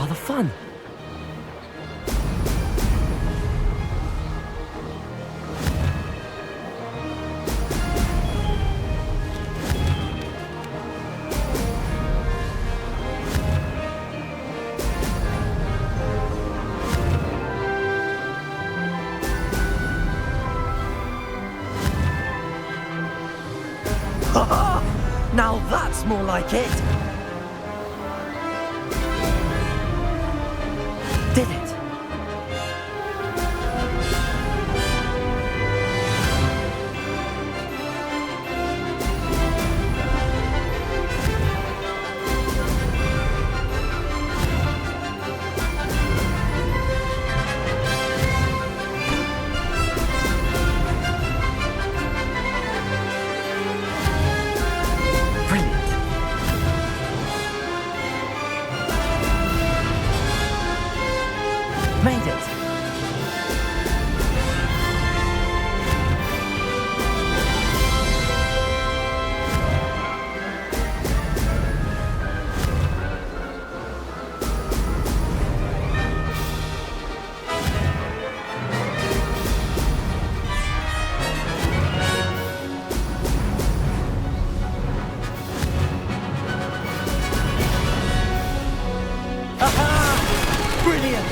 rather fun. Now that's more like it! Did it? Made it! Aha! Brilliant!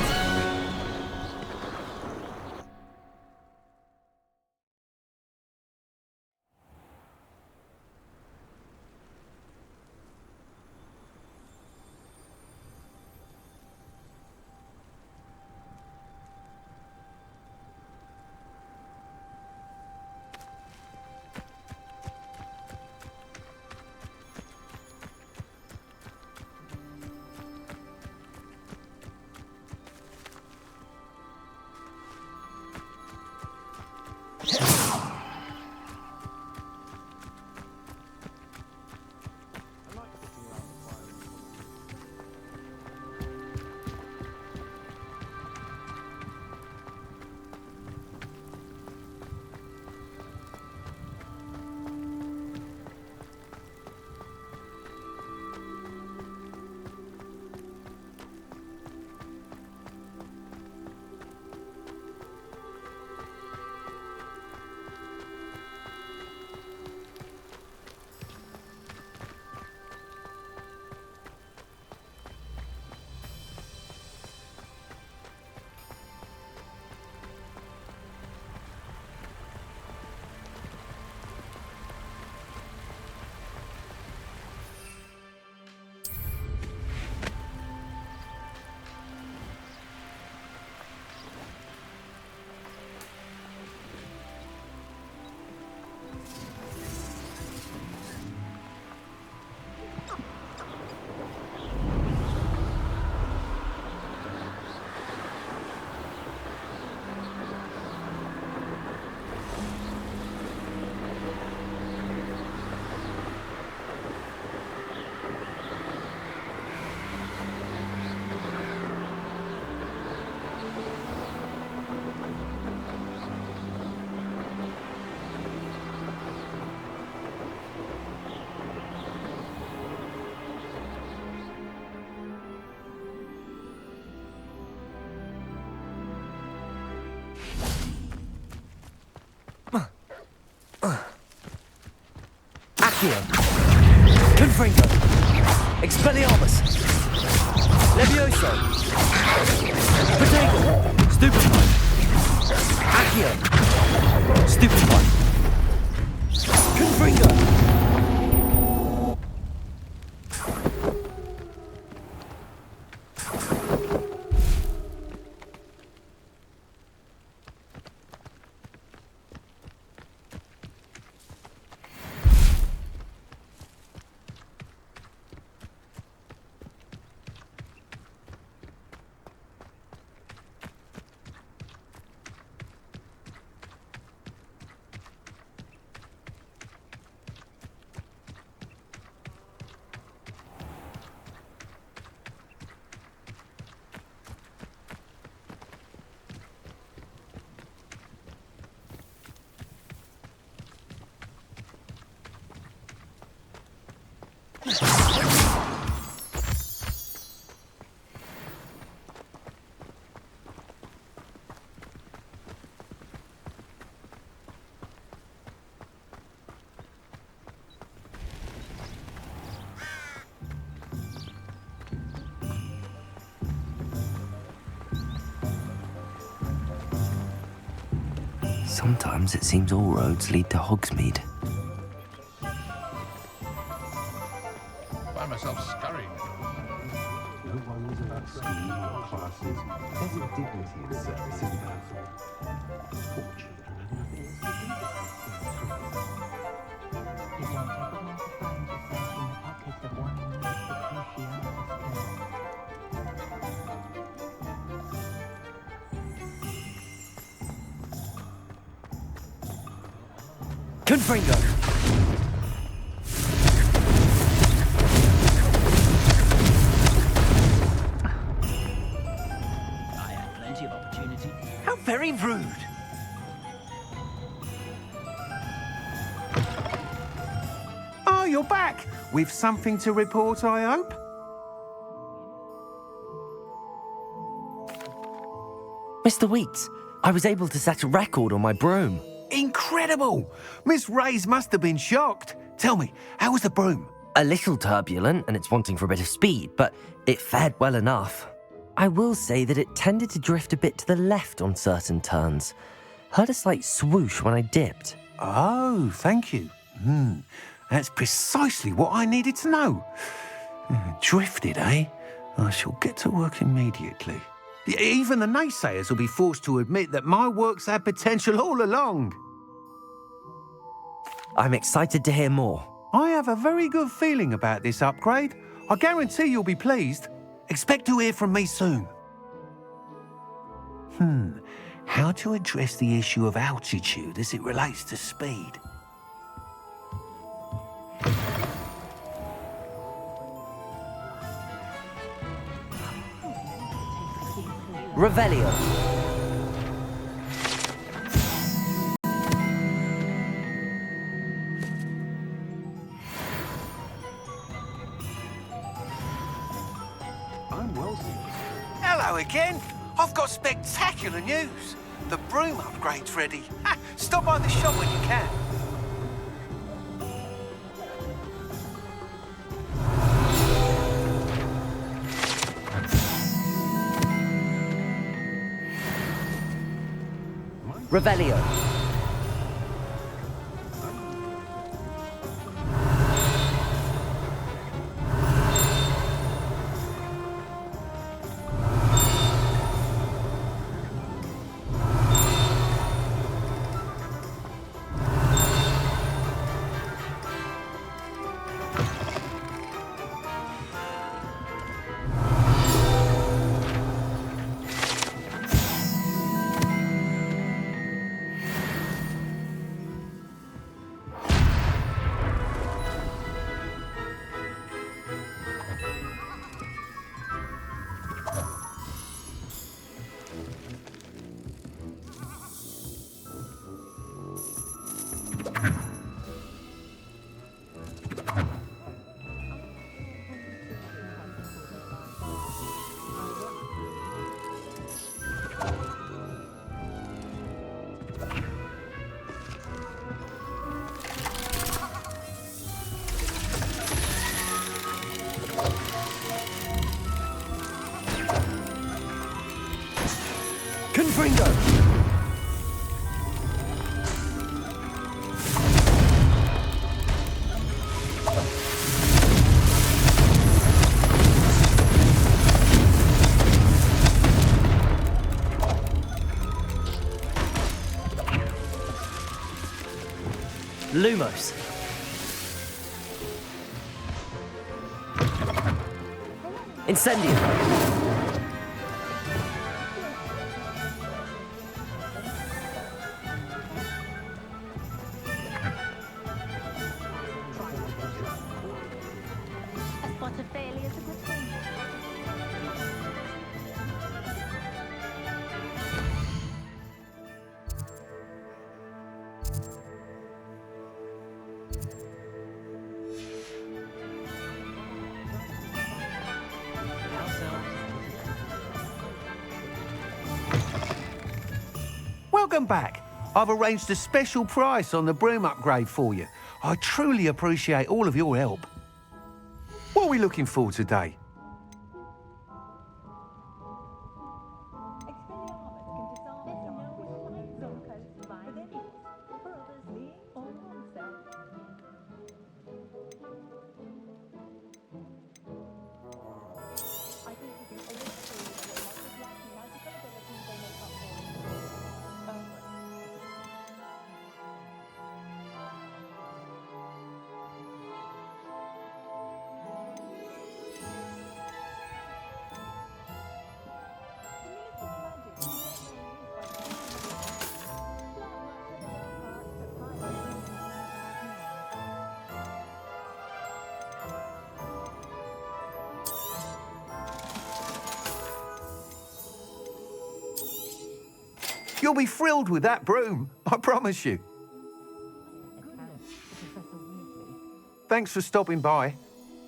Accio, Confringo, Expelliarmus, Levioso, Protego, Stupefy, Accio, Stupefy, Confringo. Sometimes it seems all roads lead to Hogsmeade. Find myself scurrying. No worries about skiing or classes. There's a dignity in service in that. Fortune and other things. You don't ever want to find yourself in the pockets of one who knows the crucialities. Confringo! I had plenty of opportunity. How very rude! Oh, you're back! With something to report, I hope? Mr. Weeks, I was able to set a record on my broom. Incredible! Miss Ray's must have been shocked. Tell me, how was the broom? A little turbulent and it's wanting for a bit of speed, but it fared well enough. I will say that it tended to drift a bit to the left on certain turns. Heard a slight swoosh when I dipped. Oh, thank you. That's precisely what I needed to know. Drifted, eh? I shall get to work immediately. Even the naysayers will be forced to admit that my work's had potential all along. I'm excited to hear more. I have a very good feeling about this upgrade. I guarantee you'll be pleased. Expect to hear from me soon. How to address the issue of altitude as it relates to speed? Revelio. I'm well, sir. Hello again. I've got spectacular news. The broom upgrade's ready. Stop by the shop when you can. Revelio. Confringo! Lumos. Incendio. A spot of failure is a good thing. Welcome back. I've arranged a special price on the broom upgrade for you. I truly appreciate all of your help. What are we looking for today? You'll be thrilled with that broom, I promise you. Thanks for stopping by.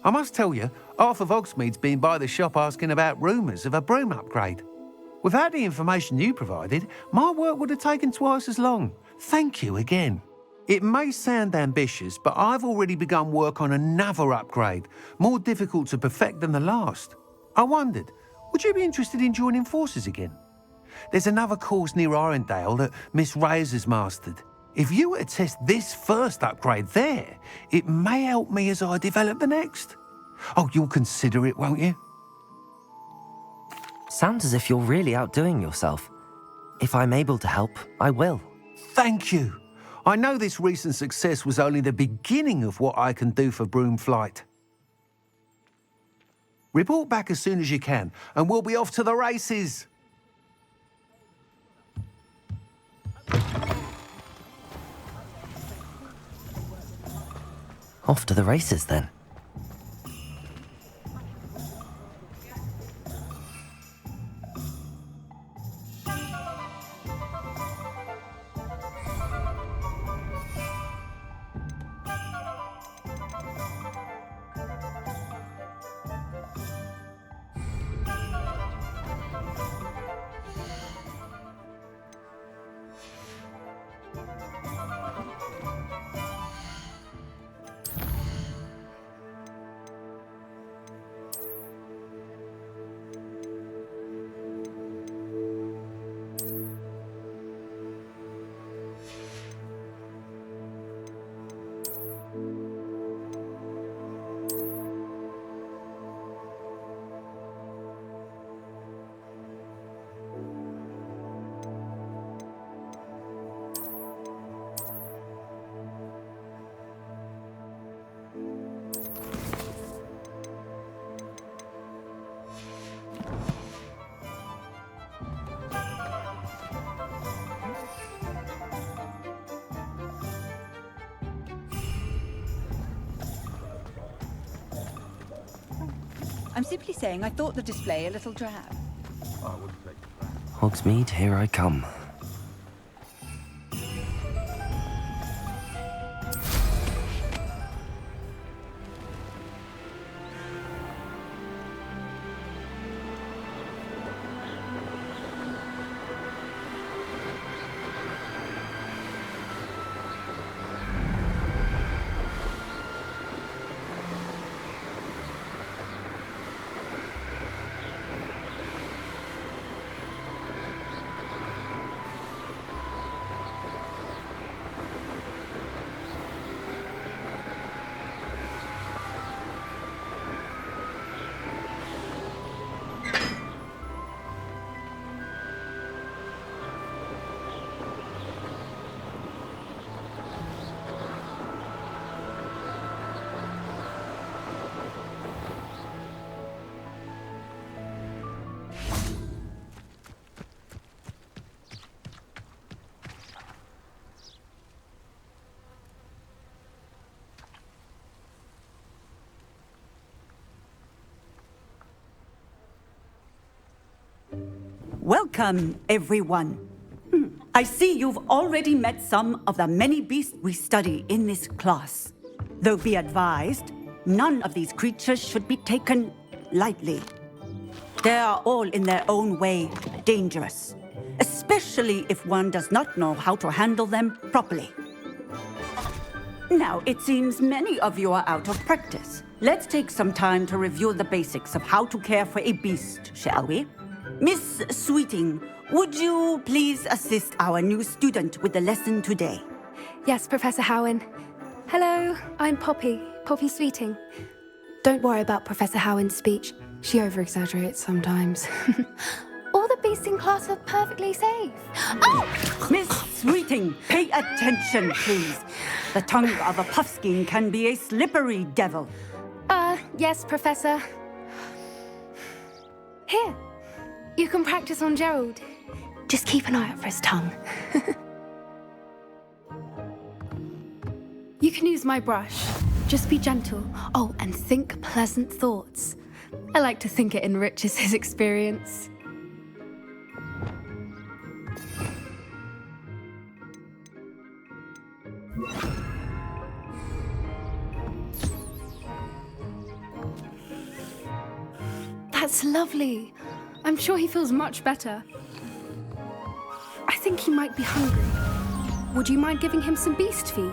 I must tell you, half of Hogsmeade's been by the shop asking about rumours of a broom upgrade. Without the information you provided, my work would have taken twice as long. Thank you again. It may sound ambitious, but I've already begun work on another upgrade, more difficult to perfect than the last. I wondered, would you be interested in joining forces again? There's another course near Arendale that Miss Reyes has mastered. If you were to test this first upgrade there, it may help me as I develop the next. Oh, you'll consider it, won't you? Sounds as if you're really outdoing yourself. If I'm able to help, I will. Thank you. I know this recent success was only the beginning of what I can do for Broomflight. Report back as soon as you can, and we'll be off to the races. Off to the races, then. I'm simply saying I thought the display a little drab. Hogsmeade, here I come. Welcome, everyone. I see you've already met some of the many beasts we study in this class. Though be advised, none of these creatures should be taken lightly. They are all in their own way dangerous, especially if one does not know how to handle them properly. Now, it seems many of you are out of practice. Let's take some time to review the basics of how to care for a beast, shall we? Miss Sweeting, would you please assist our new student with the lesson today? Yes, Professor Howen. Hello, I'm Poppy Sweeting. Don't worry about Professor Howen's speech. She over-exaggerates sometimes. All the beasts in class are perfectly safe. Oh! Miss Sweeting, pay attention, please. The tongue of a puffskein can be a slippery devil. Yes, Professor. Here, you can practice on Gerald. Just keep an eye out for his tongue. You can use my brush. Just be gentle. Oh, and think pleasant thoughts. I like to think it enriches his experience. That's lovely. I'm sure he feels much better. I think he might be hungry. Would you mind giving him some beast feed?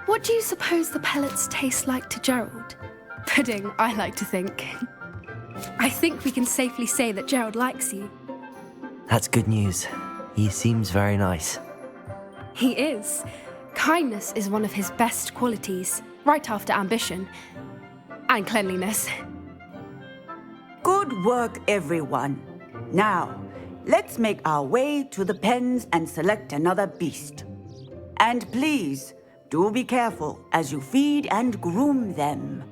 What do you suppose the pellets taste like to Gerald? Pudding, I like to think. I think we can safely say that Gerald likes you. That's good news. He seems very nice. He is. Kindness is one of his best qualities, right after ambition. And cleanliness. Good work, everyone. Now, let's make our way to the pens and select another beast. And please, do be careful as you feed and groom them.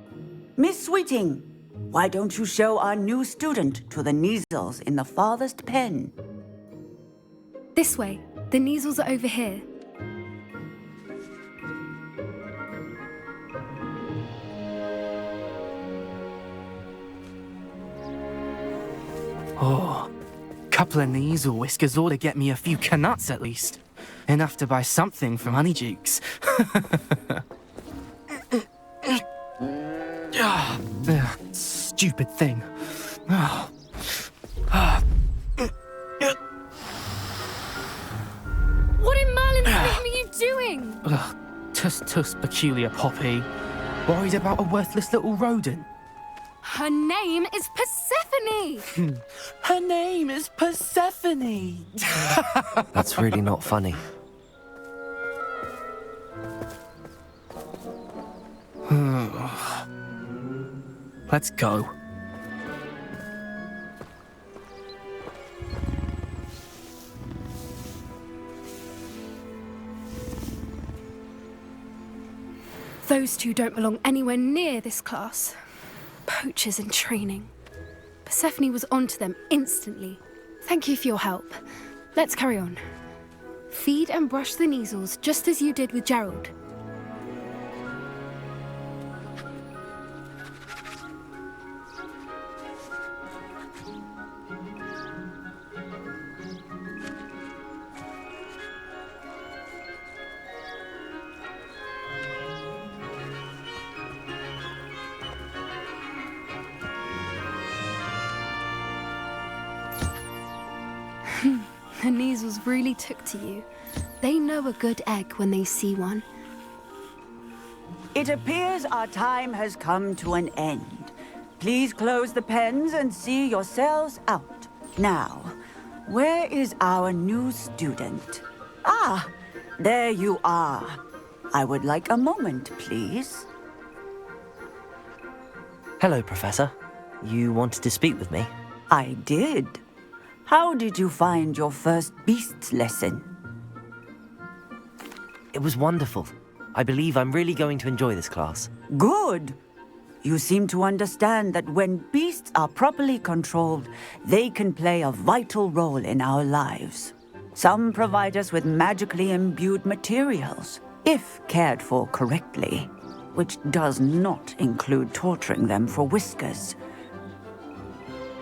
Miss Sweeting, why don't you show our new student to the Neasels in the farthest pen? This way. The Neasels are over here. Oh, couple of Neasel whiskers ought to get me a few canuts at least. Enough to buy something from Honeydukes. Stupid thing. What in Merlin's name are you doing? Tuss, peculiar Poppy. Worried about a worthless little rodent. Her name is Persephone! Her name is Persephone. That's really not funny. Let's go. Those two don't belong anywhere near this class. Poachers in training. Persephone was onto them instantly. Thank you for your help. Let's carry on. Feed and brush the Neasels just as you did with Gerald. The Neasels really took to you. They know a good egg when they see one. It appears our time has come to an end. Please close the pens and see yourselves out. Now, where is our new student? Ah, there you are. I would like a moment, please. Hello, Professor. You wanted to speak with me? I did. How did you find your first beasts lesson? It was wonderful. I believe I'm really going to enjoy this class. Good. You seem to understand that when beasts are properly controlled, they can play a vital role in our lives. Some provide us with magically imbued materials, if cared for correctly, which does not include torturing them for whiskers.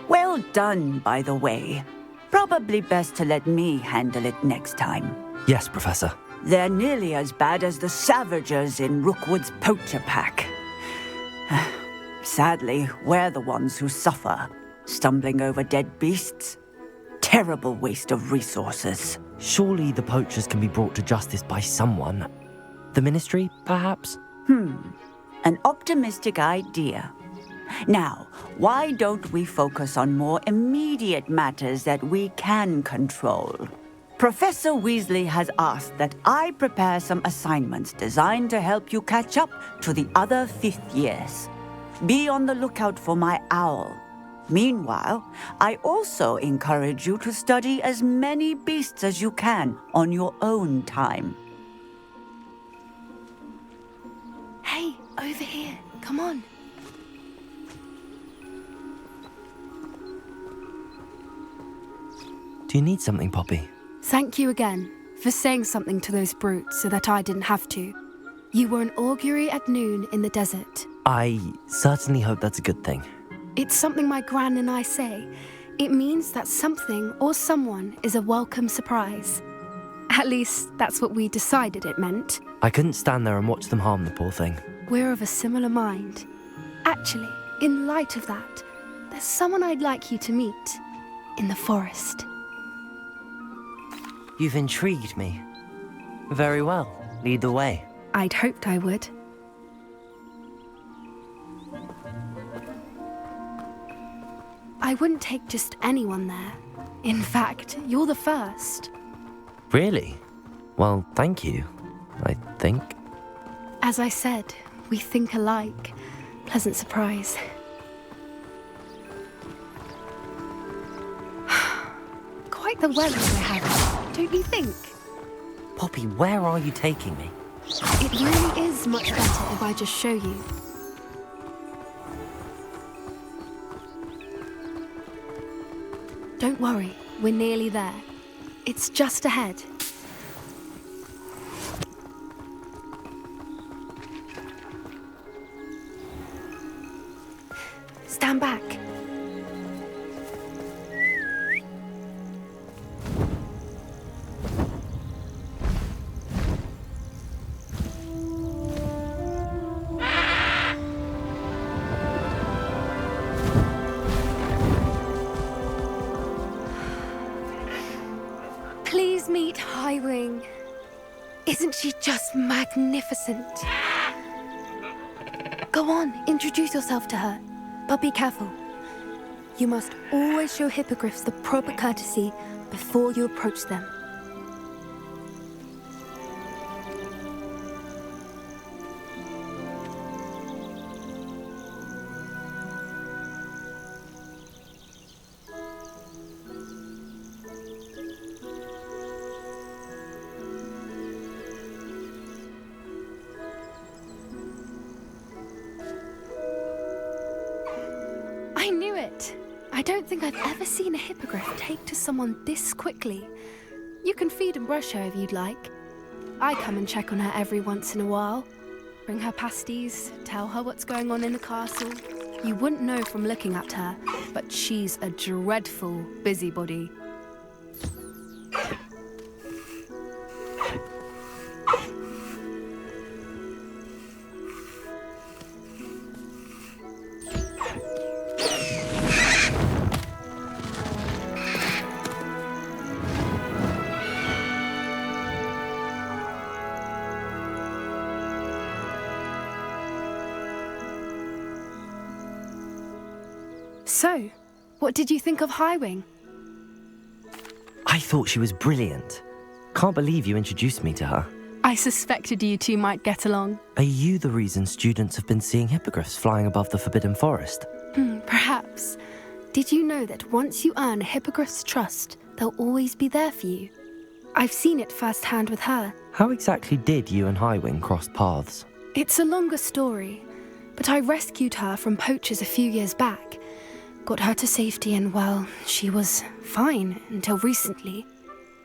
Well done, by the way. Probably best to let me handle it next time. Yes, Professor. They're nearly as bad as the Savagers in Rookwood's poacher pack. Sadly, we're the ones who suffer, stumbling over dead beasts. Terrible waste of resources. Surely the poachers can be brought to justice by someone. The Ministry, perhaps? An optimistic idea. Now, why don't we focus on more immediate matters that we can control? Professor Weasley has asked that I prepare some assignments designed to help you catch up to the other fifth years. Be on the lookout for my owl. Meanwhile, I also encourage you to study as many beasts as you can on your own time. Hey, over here. Come on. Do you need something, Poppy? Thank you again for saying something to those brutes so that I didn't have to. You were an augury at noon in the desert. I certainly hope that's a good thing. It's something my gran and I say. It means that something or someone is a welcome surprise. At least, that's what we decided it meant. I couldn't stand there and watch them harm the poor thing. We're of a similar mind. Actually, in light of that, there's someone I'd like you to meet in the forest. You've intrigued me. Very well. Lead the way. I'd hoped I would. I wouldn't take just anyone there. In fact, you're the first. Really? Well, thank you, I think. As I said, we think alike. Pleasant surprise. Quite the weather we're having, don't you think? Poppy, where are you taking me? It really is much better if I just show you. Don't worry, we're nearly there. It's just ahead. Stand back. Please meet Highwing. Isn't she just magnificent? Go on, introduce yourself to her. But be careful. You must always show hippogriffs the proper courtesy before you approach them. I knew it. I don't think I've ever seen a hippogriff take to someone this quickly. You can feed and brush her if you'd like. I come and check on her every once in a while. Bring her pasties, tell her what's going on in the castle. You wouldn't know from looking at her, but she's a dreadful busybody. So, what did you think of Highwing? I thought she was brilliant. Can't believe you introduced me to her. I suspected you two might get along. Are you the reason students have been seeing hippogriffs flying above the Forbidden Forest? Perhaps. Did you know that once you earn a hippogriff's trust, they'll always be there for you? I've seen it firsthand with her. How exactly did you and Highwing cross paths? It's a longer story, but I rescued her from poachers a few years back. Got her to safety and, well, she was fine until recently.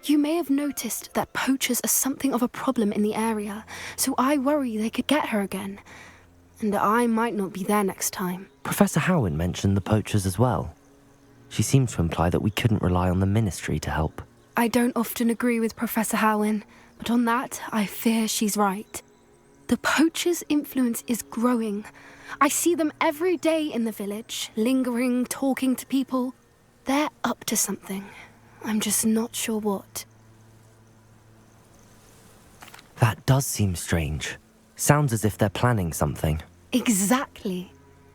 You may have noticed that poachers are something of a problem in the area, so I worry they could get her again. And I might not be there next time. Professor Howen mentioned the poachers as well. She seemed to imply that we couldn't rely on the ministry to help. I don't often agree with Professor Howen, but on that, I fear she's right. The poachers' influence is growing. I see them every day in the village, lingering, talking to people. They're up to something. I'm just not sure what. That does seem strange. Sounds as if they're planning something. Exactly.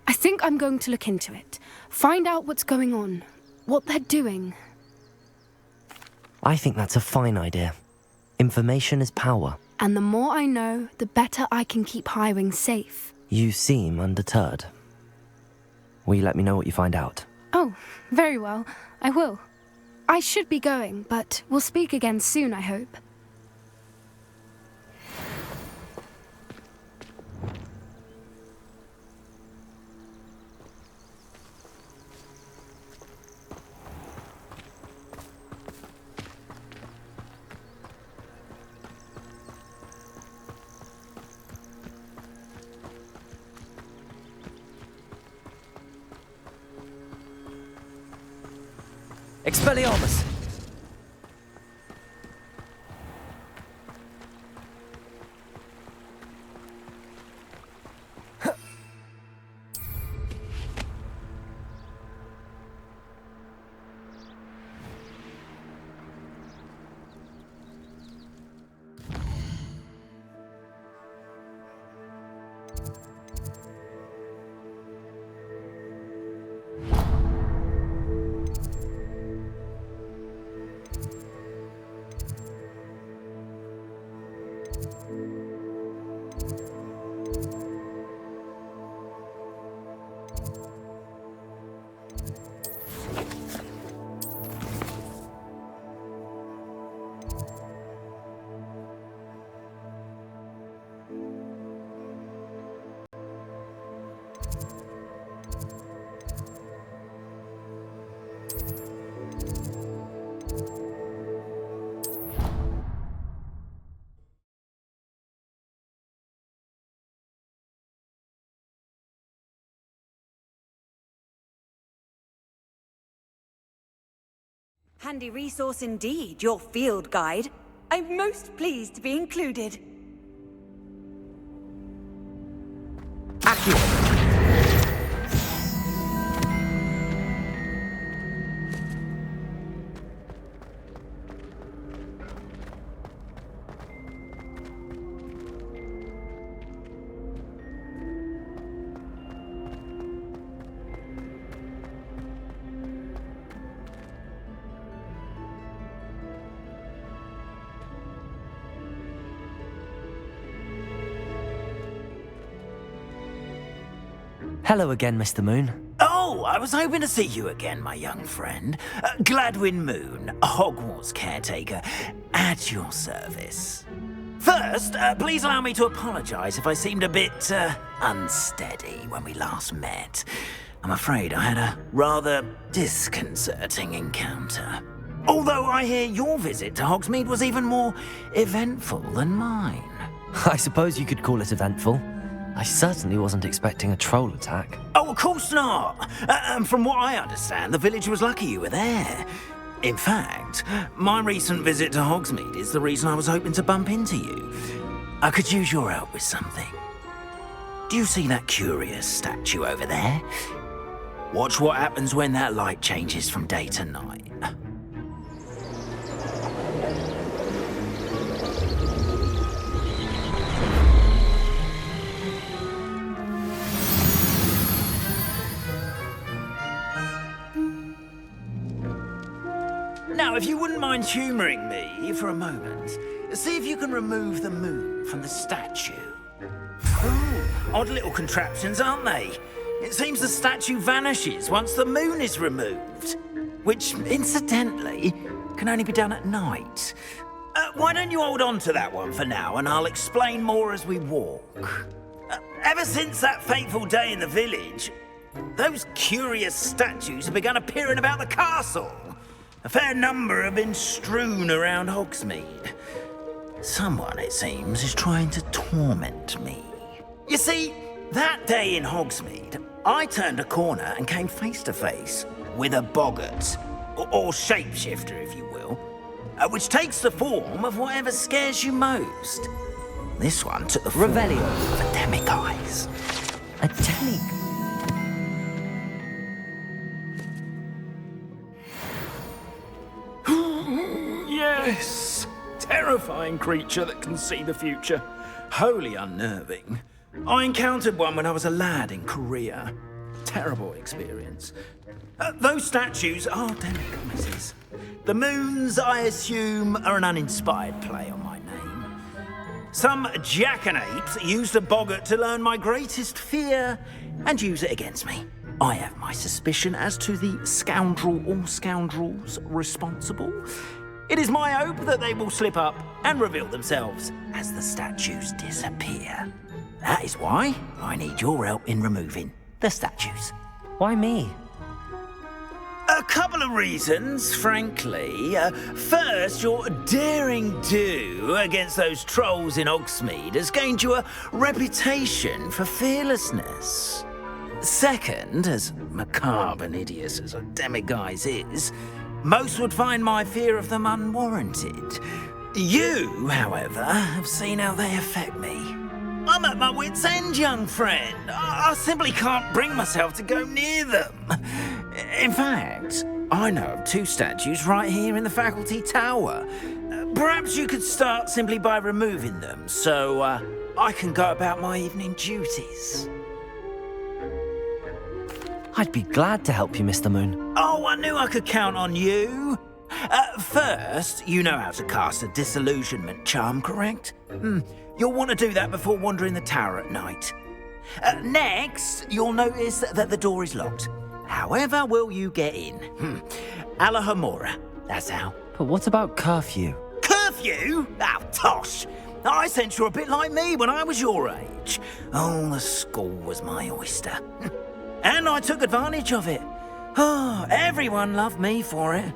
I think I'm going to look into it. Find out what's going on, what they're doing. I think that's a fine idea. Information is power. And the more I know, the better I can keep Highwing safe. You seem undeterred. Will you let me know what you find out? Oh, very well. I will. I should be going, but we'll speak again soon, I hope. Expelliarmus! Handy resource indeed, your field guide. I'm most pleased to be included. Accio! Hello again, Mr. Moon. Oh, I was hoping to see you again, my young friend. Gladwin Moon, Hogwarts caretaker, at your service. First, please allow me to apologise if I seemed a bit unsteady when we last met. I'm afraid I had a rather disconcerting encounter. Although I hear your visit to Hogsmeade was even more eventful than mine. I suppose you could call it eventful. I certainly wasn't expecting a troll attack. Oh, of course not. And from what I understand, the village was lucky you were there. In fact, my recent visit to Hogsmeade is the reason I was hoping to bump into you. I could use your help with something. Do you see that curious statue over there? Watch what happens when that light changes from day to night. Now, if you wouldn't mind humouring me for a moment, see if you can remove the moon from the statue. Ooh, odd little contraptions, aren't they? It seems the statue vanishes once the moon is removed, which, incidentally, can only be done at night. Why don't you hold on to that one for now, and I'll explain more as we walk. Ever since that fateful day in the village, those curious statues have begun appearing about the castle. A fair number have been strewn around Hogsmeade. Someone, it seems, is trying to torment me. You see, that day in Hogsmeade, I turned a corner and came face to face with a boggart, or shapeshifter, if you will, which takes the form of whatever scares you most. This one took the form Revelio. of a demiguise. A demi... Yes! Terrifying creature that can see the future. Wholly unnerving. I encountered one when I was a lad in Korea. Terrible experience. Those statues are demiguises. The moons, I assume, are an uninspired play on my name. Some jackanapes used a boggart to learn my greatest fear and use it against me. I have my suspicion as to the scoundrel or scoundrels responsible. It is my hope that they will slip up and reveal themselves as the statues disappear. That is why I need your help in removing the statues. Why me? A couple of reasons, frankly. First, your daring do against those trolls in Hogsmeade has gained you a reputation for fearlessness. Second, as macabre and hideous as a demiguise is, Most would find my fear of them unwarranted. You, however, have seen how they affect me. I'm at my wit's end, young friend. I simply can't bring myself to go near them. In fact, I know of 2 statues right here in the faculty tower. Perhaps you could start simply by removing them, so I can go about my evening duties. I'd be glad to help you, Mr. Moon. Oh, I knew I could count on you. First, you know how to cast a disillusionment charm, correct? You'll want to do that before wandering the tower at night. Next, you'll notice that the door is locked. However will you get in? Alahomora, that's how. But what about curfew? Curfew? Oh, tosh. I sense you're a bit like me when I was your age. Oh, the school was my oyster. And I took advantage of it. Oh, everyone loved me for it.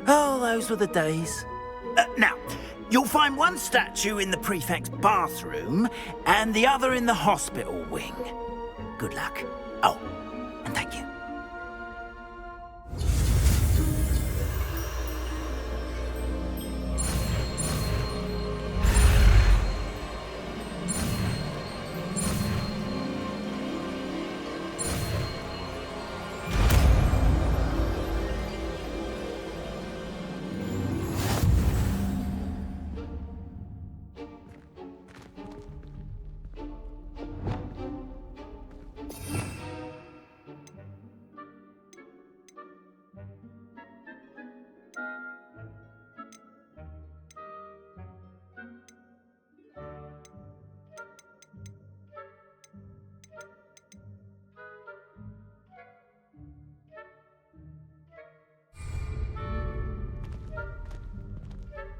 Oh, those were the days. Now, you'll find one statue in the prefect's bathroom and the other in the hospital wing. Good luck. Oh, and thank you.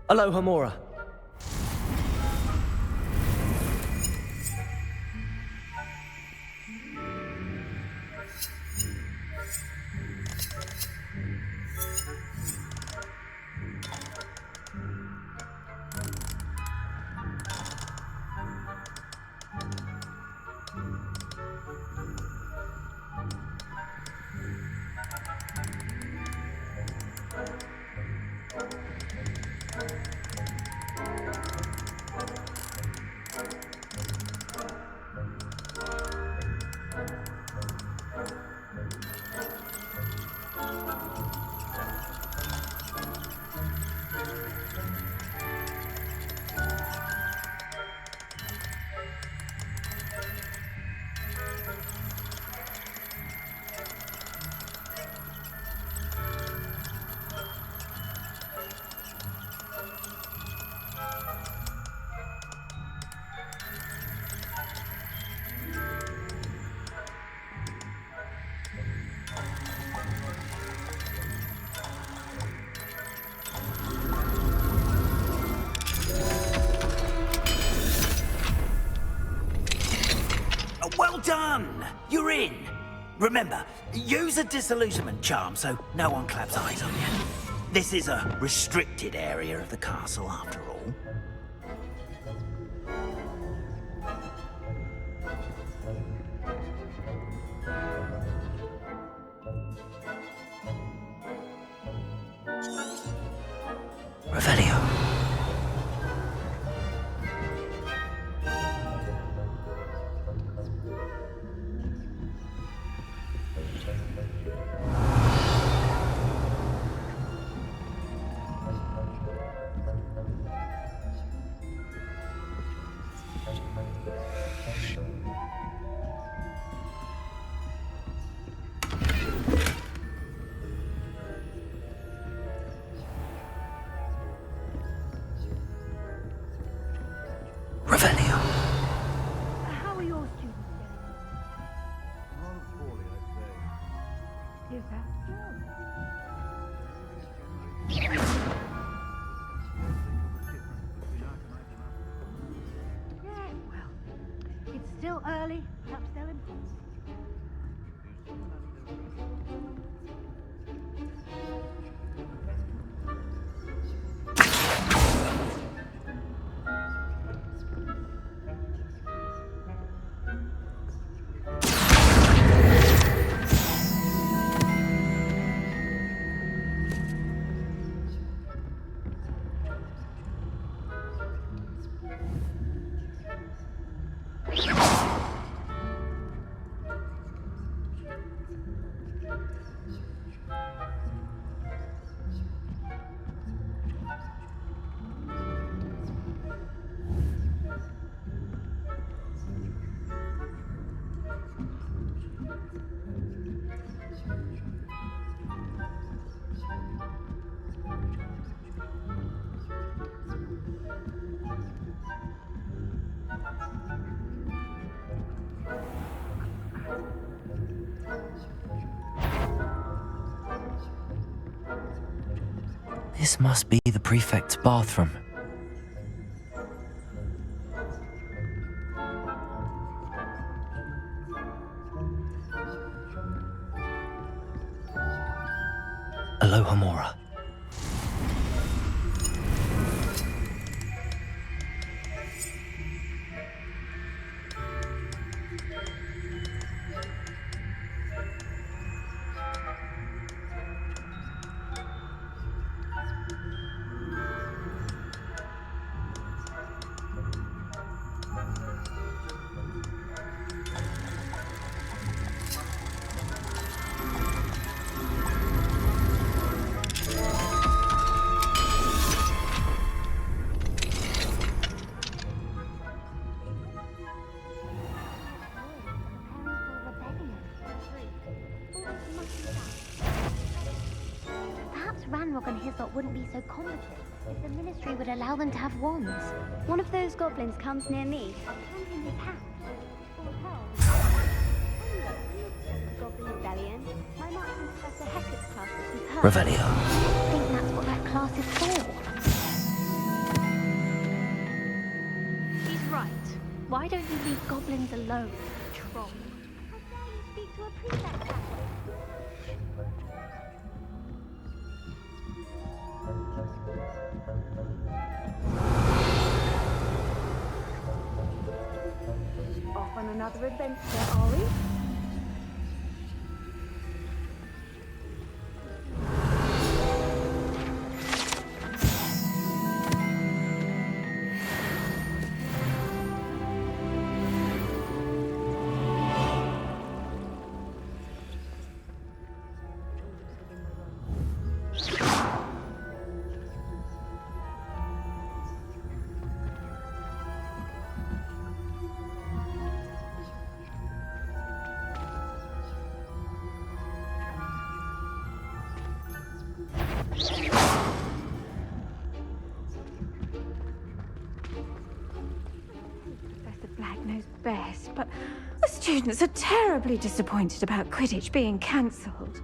Alohomora. Well done! You're in. Remember, use a disillusionment charm so no one claps eyes on you. This is a restricted area of the castle, after all. Revelio. Revelio. How are your students getting on? Is that so? Yeah, well, it's still early. Perhaps they'll improve. This must be the prefect's bathroom. Aloha Mora. Perhaps Ranrock and his lot wouldn't be so competent if the Ministry would allow them to have wands. One of those goblins comes near me. I'll hand him his hat. Or her. Goblin Rebellion. My mark from Professor Hector's class was superb. Revelio. I think that's what that class is for. He's right. Why don't you leave goblins alone, troll? How dare you speak to a prefect that way? Off on another adventure, are we? Professor Black knows best, but the students are terribly disappointed about Quidditch being cancelled.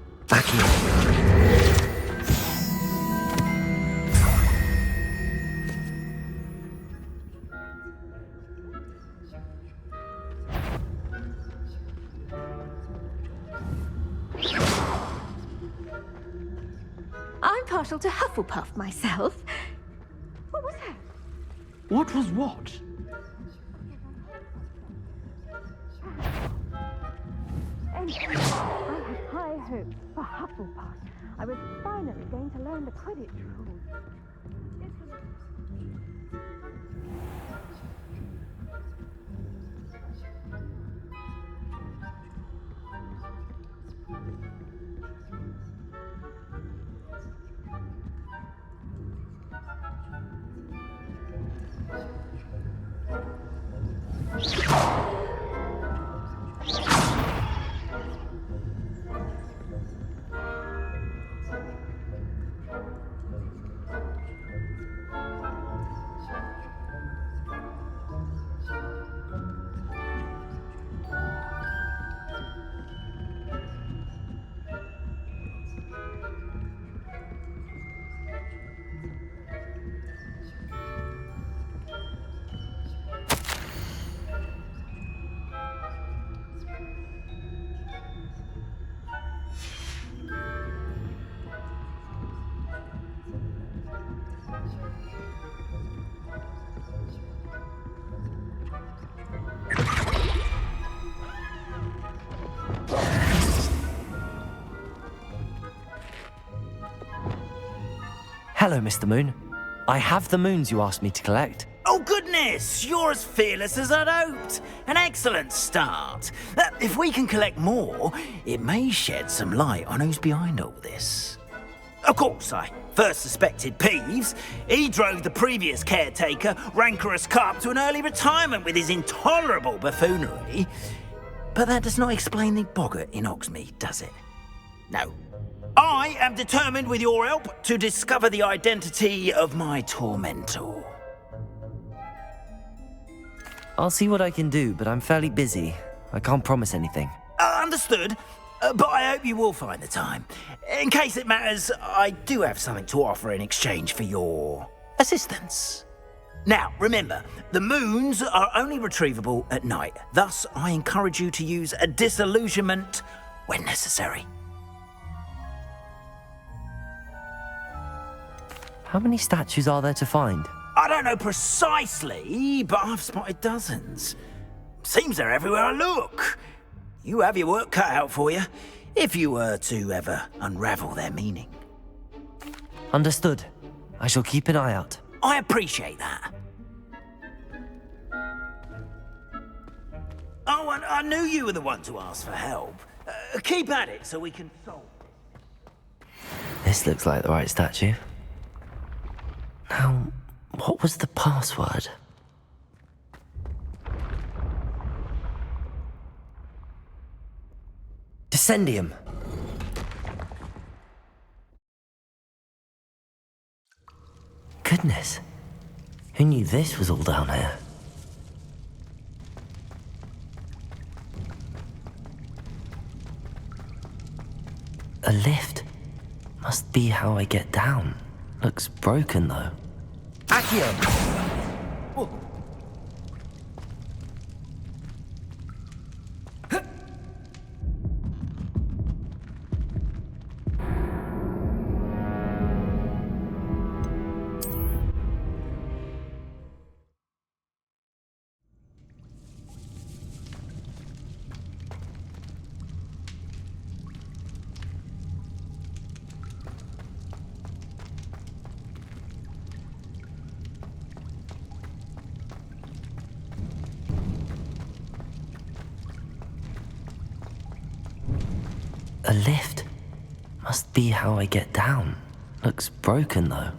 I'm partial to Hufflepuff myself. What was that? What was what? Anyway, I had high hopes for Hufflepuff. I was finally going to learn the Quidditch rules. Hello, Mr. Moon. I have the moons you asked me to collect. Oh, goodness! You're as fearless as I'd hoped. An excellent start. If we can collect more, it may shed some light on who's behind all this. Of course, I first suspected Peeves. He drove the previous caretaker, Rancorous Carp, to an early retirement with his intolerable buffoonery. But that does not explain the boggart in Hogsmeade, does it? No. I am determined, with your help, to discover the identity of my tormentor. I'll see what I can do, but I'm fairly busy. I can't promise anything. Understood. But I hope you will find the time. In case it matters, I do have something to offer in exchange for your assistance. Now, remember, the moons are only retrievable at night. Thus, I encourage you to use a disillusionment when necessary. How many statues are there to find? I don't know precisely, but I've spotted dozens. Seems they're everywhere I look. You have your work cut out for you, if you were to ever unravel their meaning. Understood. I shall keep an eye out. I appreciate that. Oh, and I knew you were the one to ask for help. Keep at it so we can solve it. This looks like the right statue. Now, what was the password? Descendium. Goodness. Who knew this was all down here? A lift. Must be how I get down. Looks broken though. Accio! A lift. Must be how I get down. Looks broken though.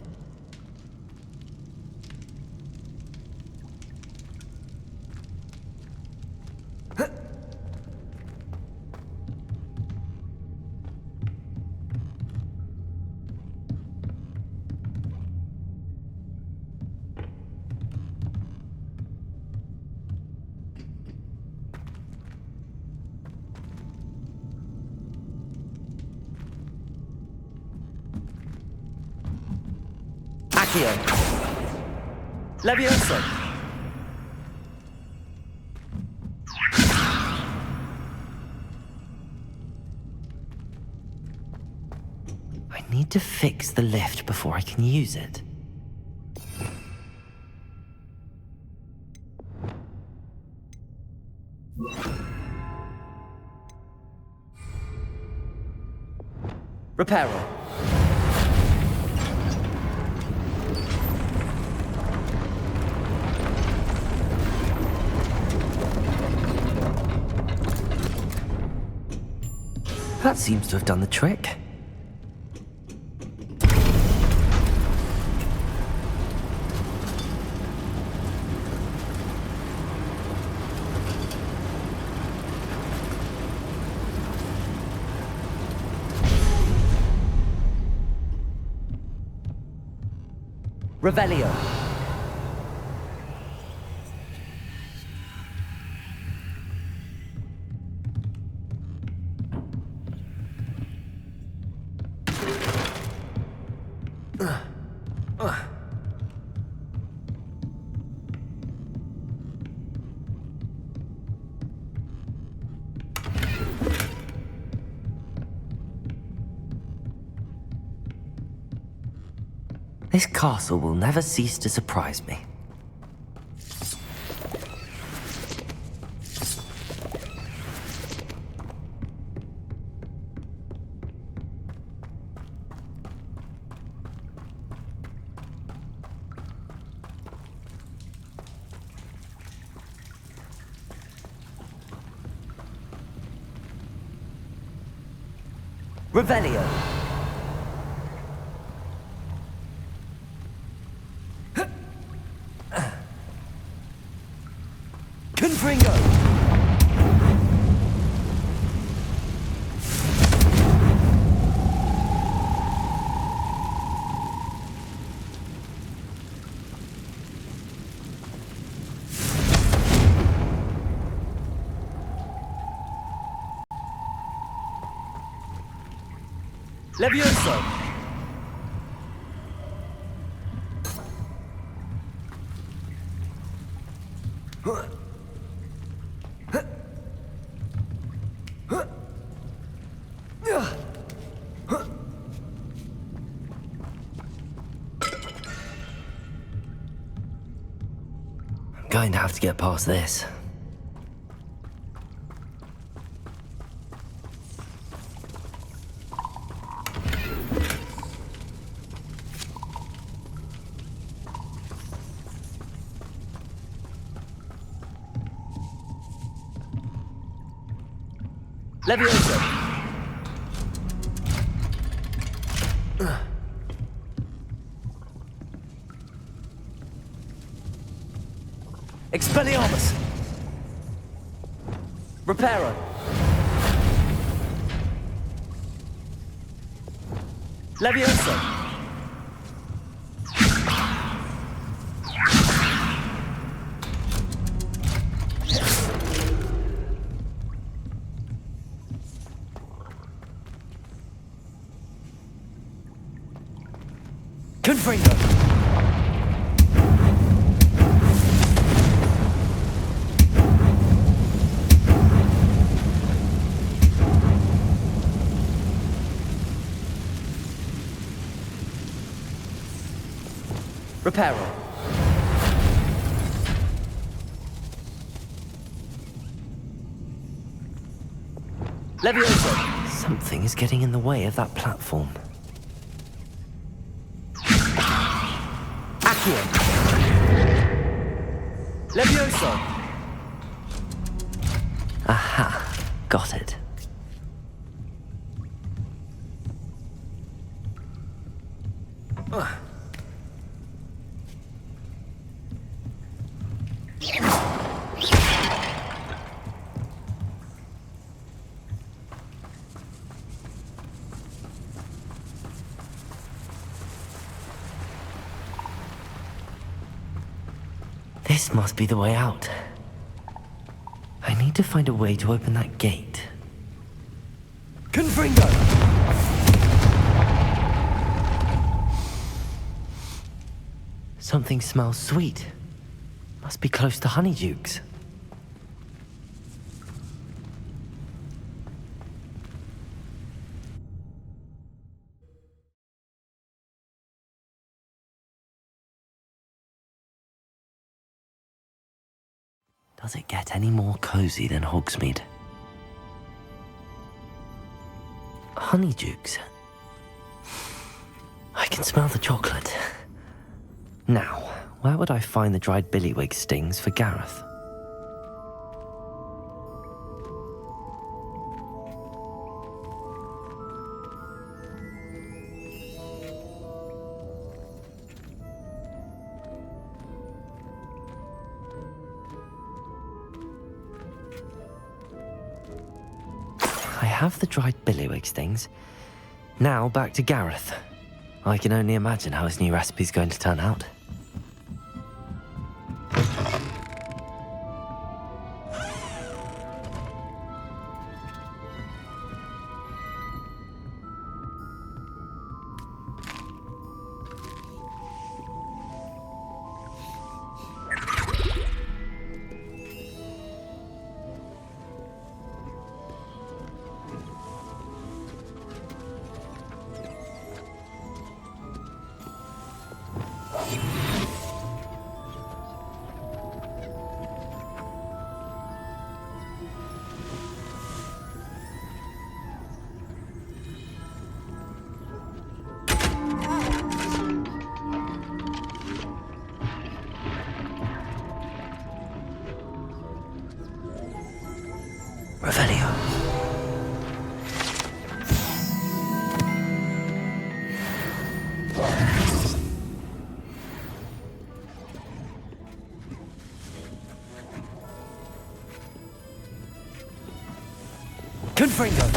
Accio. Levioso. I need to fix the lift before I can use it. Reparo. That seems to have done the trick. Revelio. This castle will never cease to surprise me. Revelio. Confringo! Levioso! I'm going to have to get past this. Levioso! Expelliarmus! Reparo! Levioso! Confringo! Reparo. Levioso! Something is getting in the way of that platform. Accio! Levioso! Aha! Got it. This must be the way out. I need to find a way to open that gate. Confringo! Something smells sweet. Must be close to Honeydukes. Does it get any more cozy than Hogsmeade? Honeydukes. I can smell the chocolate. Now, where would I find the dried billywig stings for Gareth? I have the dried billywig stings. Now back to Gareth. I can only imagine how his new recipe's going to turn out. Revelio. Confringo.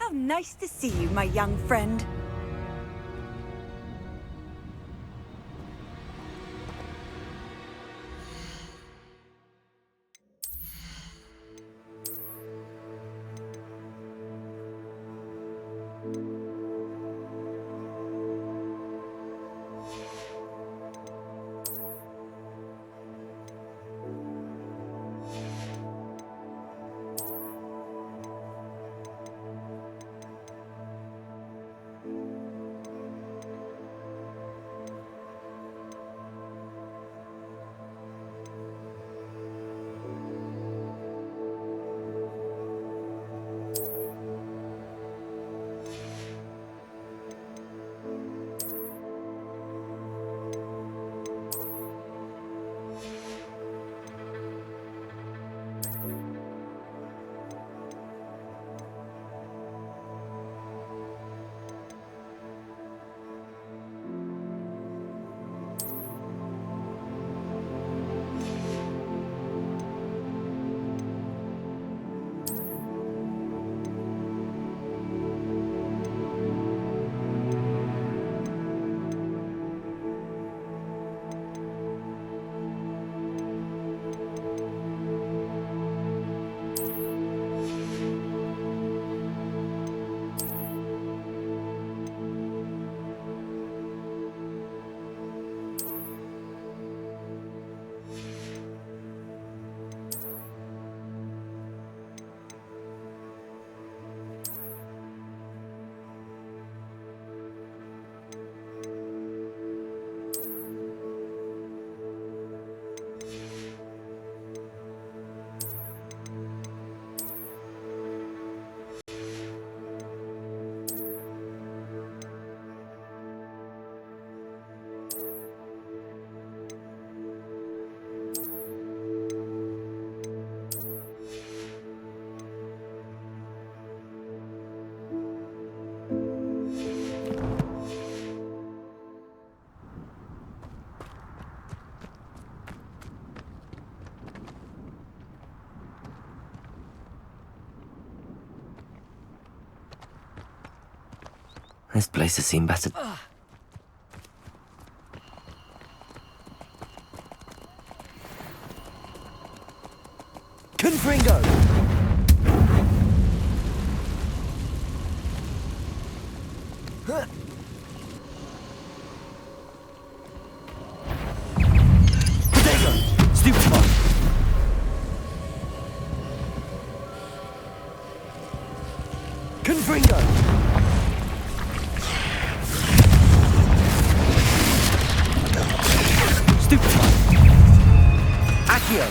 How nice to see you, my young friend. This place has seen better. Confringo! Protego! Stupefy! Confringo! Stupefy! Accio!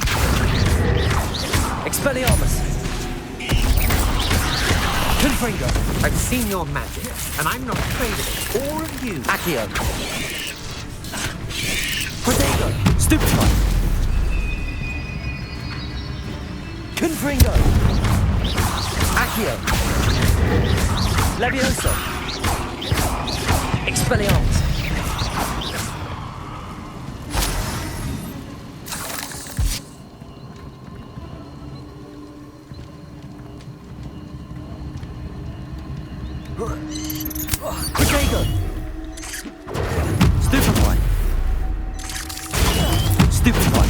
Expelliarmus! Confringo! I've seen your magic, and I'm not afraid of it. Or of you. Accio! Protego! Stupefy! Confringo! Accio! Levioso! Expelliarmus! Protego! Stupefy! Stupefy!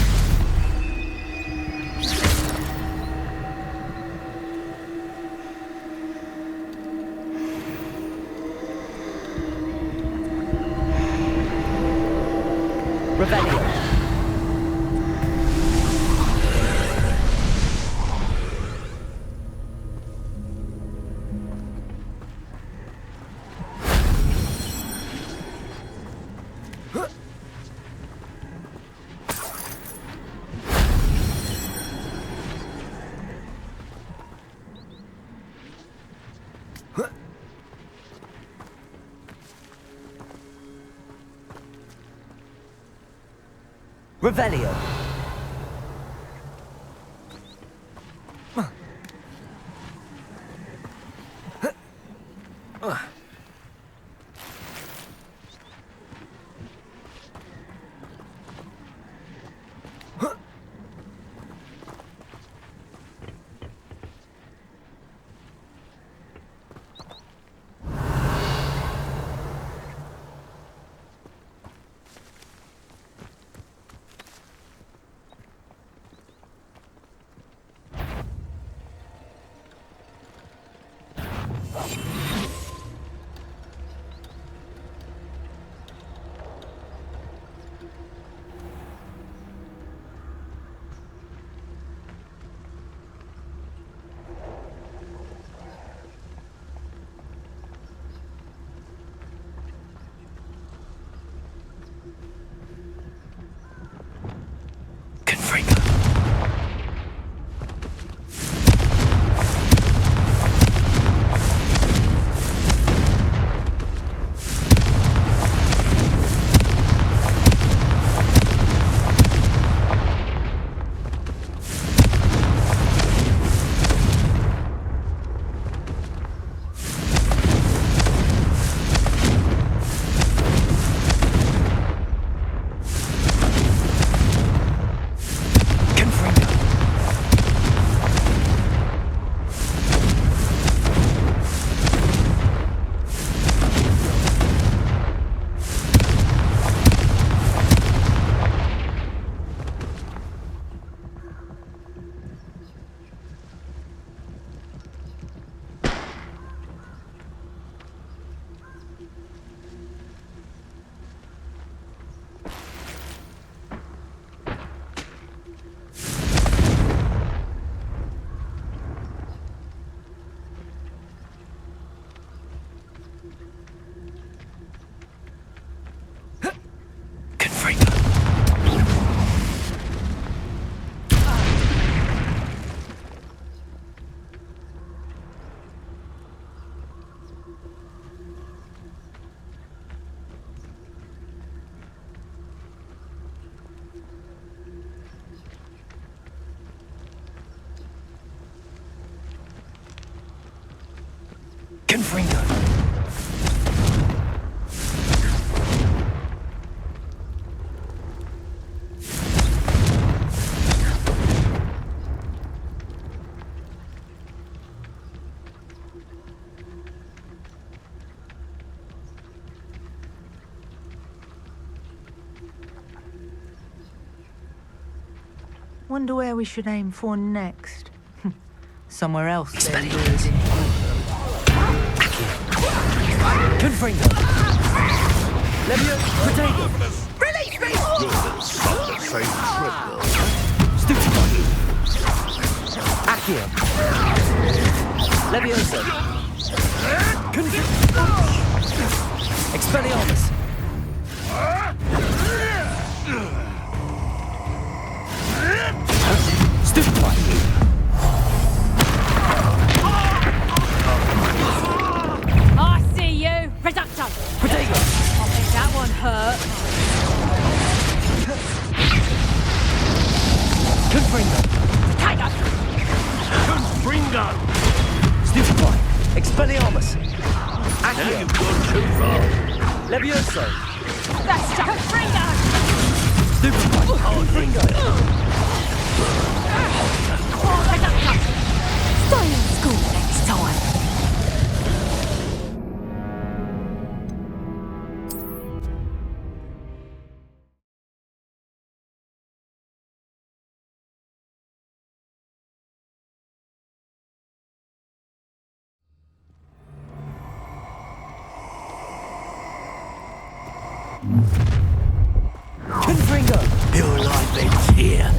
Revelio! Revelio! Confringo. Wonder where we should aim for next. Somewhere else. Confringo. Levio, Protego. Release me! Stupefy. Accio. Levioso. Confringo. Expelliarmus. Stupefy. I see you! Reducto! Protego. I think that one hurt. Confringo. Tiger! Confringo! Stupefy. Expelliarmus. Now Accio. you've gone too far. Levioso. That's just Confringo! Stupefy. Confringo. Reducto! Stay in school next time! Confringo. Your life ends here.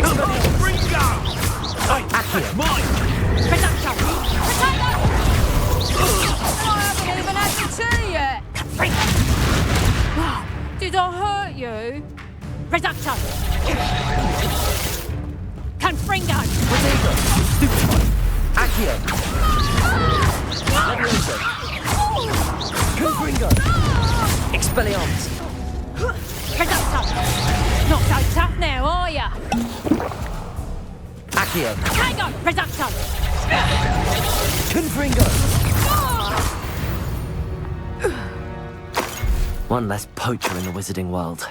Confringo! Accio. Mine! Reducto! Potato! I haven't even had the tea yet! Did I hurt you? Reducto! Confringo! Protego. Stupefy. Accio. Levioso. Confringo. Expelliarmus. Reducto! Not so tough now, are ya? Accio. Tango! Reducto! Confringo. One less poacher in the wizarding world.